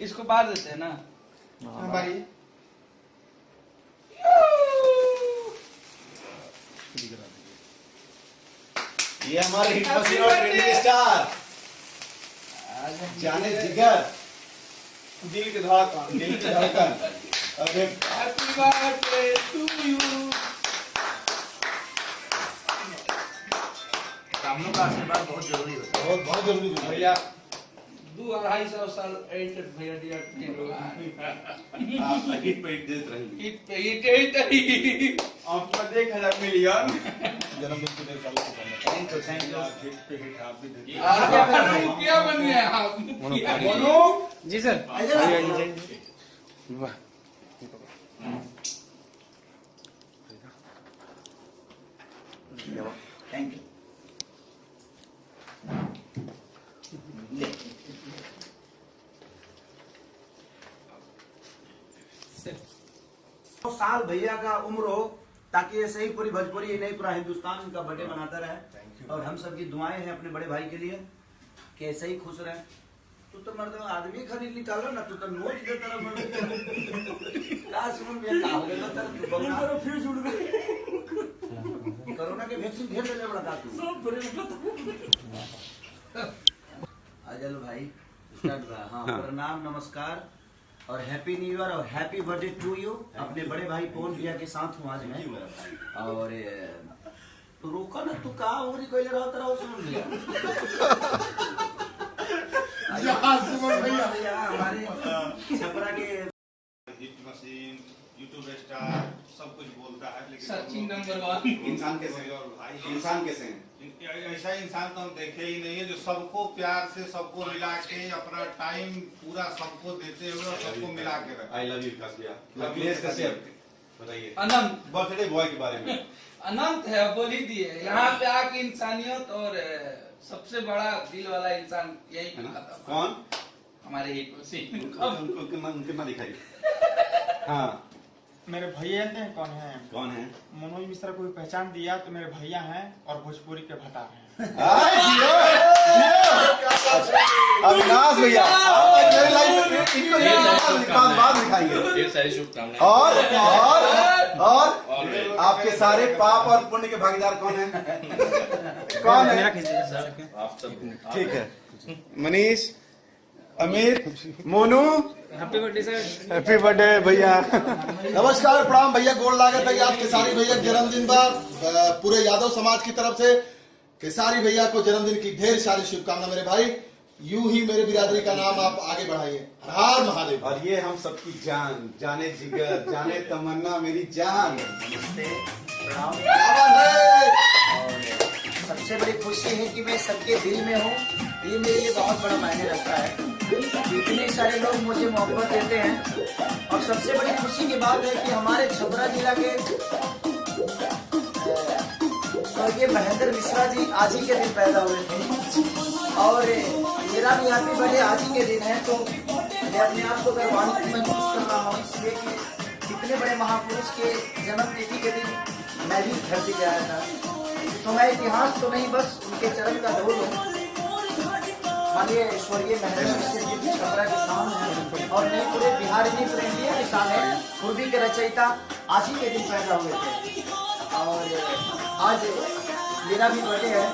इसको बाहर देते हैं ना भाई। ये हमारे हिट मशीन और ट्रेंडिंग स्टार जाने जिगर, दिल के धड़कन, दिल की धड़कन। अबे हैप्पी बर्थडे टू यू। कामों का आशीर्वाद बहुत जरूरी होता है। बहुत जरूरी है भैया। 2-250 साल एडिटेड भैया डियर आप हिट पे हिट देते रहेंगे। हिट पे हिट ही आपका 1000 मिलियन जन्मदिन के लिए चालू करना। थैंक यू हिट पे हिट आप भी देते। क्या बन गया आप? बोलो जी सर। वाह थैंक यू। 100 साल भैया का उम्र हो, ताकि ऐसे ही पूरी भोजपुरी ही नहीं पूरा हिंदुस्तान इनका बर्थडे मनाता रहे। और हम सबकी दुआएं हैं अपने बड़े भाई के लिए कि ऐसे ही खुश रहे। तू तो मर्द आदमी खरीद निकालो ना, तू तो नोट देता रहा मर्द। का सुन भैया का हो गया तर कोरोना फिर जुड़ गए। कोरोना के वैक्सीन घेर देले बड़ा का तू आजल भाई स्टार्ट बा। हां प्रणाम नमस्कार और हैप्पी न्यू ईयर और हैप्पी बर्थडे टू यू। अपने बड़े भाई पवन भैया के साथ हूँ आज मैं। और तू रोका ना, तू कहाँ उंगली कोई रहा तेरा सुन लिया। भैया हमारे छपरा के हिट मशीन, यूट्यूब स्टार सब कुछ बोलता है, लेकिन सचिन नंबर 1 इंसान कैसे हैं? और भाई इंसान कैसे हैं? ऐसा इंसान तो हम देखे ही नहीं है जो सबको प्यार से सबको मिला के अपना टाइम पूरा सबको देते हुए और सबको मिला के रखा। आई लव यू विकास भैया। अखिलेश कश्यप बताइए अनंत बर्थडे बॉय के बारे में। अनंत है, बोल ही दिए। यहाँ पे आके इंसानियत और सबसे बड़ा दिल वाला इंसान यही है ना? खत्म। कौन? हमारे हिट मशीन। उनके ना दिखाइए। हाँ मेरे भैया जानते हैं कौन है? कौन है? मनोज मिश्रा को पहचान दिया तो मेरे भैया हैं और भोजपुरी के भतार हैं। अविनाश भैया मेरे लाइफ इनको बाद दिखाएंगे। ढेर सारी शुभकामनाएं। और आपके सारे पाप और पुण्य के भागीदार कौन है? कौन है? आप सब ठीक है Manish, Amit, Monu, happy birthday sir. Happy birthday भैया। नमस्कार प्रणाम भैया, गोड़ लागत है आज केसारी भैया जन्मदिन बा। पूरे यादव समाज की तरफ से केसारी भैया को जन्मदिन की ढेर सारी शुभकामना मेरे भाई। यूं ही मेरे बिरादरी का नाम आप आगे बढ़ाइए। हर हर महादेव। और ये हम सबकी जान, जाने जिगर, जाने तमन्ना मेरी जान। प्रणाम। क्या बात है? और सबसे बड़ी खुशी है कि मैं सबके दिल में हूँ। ये मेरे लिए बहुत बड़ा मायने रखता है। इतने सारे लोग मुझे मोहब्बत देते हैं। और सबसे बड़ी खुशी की बात है कि हमारे छपरा जिला के स्वर्गीय महेंद्र मिश्रा जी आज ही के दिन पैदा हुए थे। और मेरा भी हैप्पी बर्थडे आज ही के दिन है। तो मैं अपने आप को गर्वान्वित महसूस कर रहा हूँ, इसलिए कि कितने बड़े महापुरुष के जन्म तिथि के दिन मैं भी धरती पे आया था। तो मैं इतिहास तो नहीं, बस उनके चरण का धूल हूँ। माननीय स्वर्गीय महेंद्र मिश्र जी की छपरा की शान है और नहीं पूरे बिहार में पूरे इंडिया की शान है। पूर्वी के रचयिता आज ही के दिन पैदा हुए थे। और आज मेरा भी बर्थडे है।